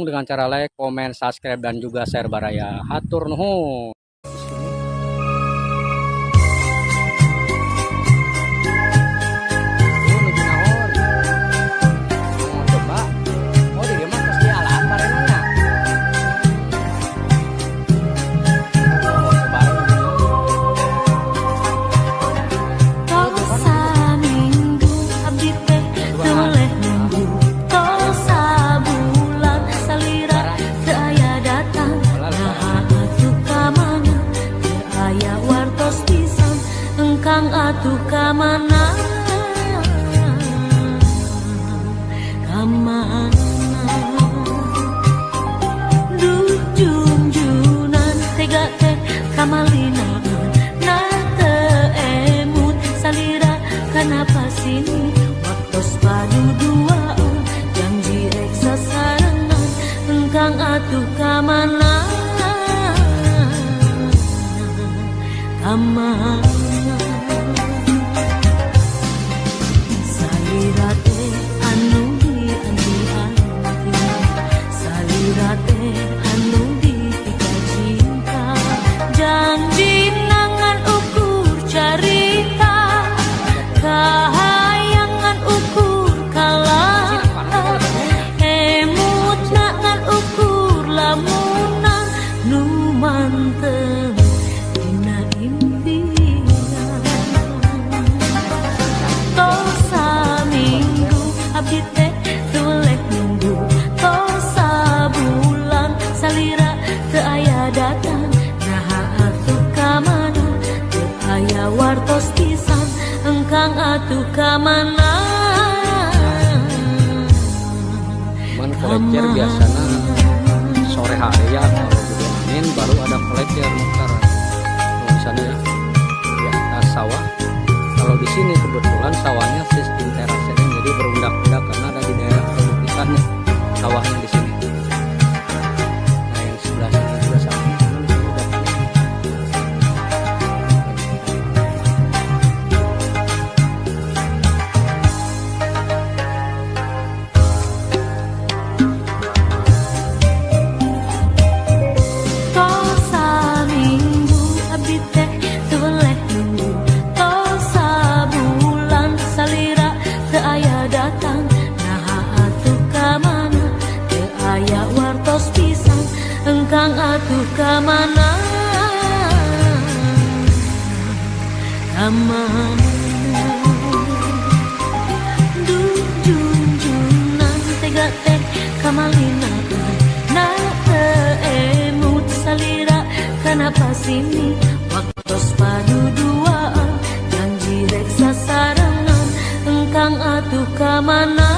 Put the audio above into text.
dengan cara like, komen, subscribe, dan juga share baraya. Hatur nuhun. Atuh kamana, duh junjunan tega teh kamalina, na teu emut salira kanapa sini waktos padu duaan janji rek sasarangan engkang atuh kamana, wartos pisan engkang atuh kamana. Man kolecer biasana sore hari ya kalau angin baru ada kolecer ntar di sana ya di atas sawah. Kalau di sini kebetulan sawahnya sistem terasnya jadi berundak-undak karena ada di daerah perbukitannya sawahnya di sini. Nah yang sebelah sini juga sama. Engkang atuh kamana, duh junjunan tega teh kamalina, na teu emut salira kanapa sini waktos padu duaan janji rek sasarangan engkang atuh kamana.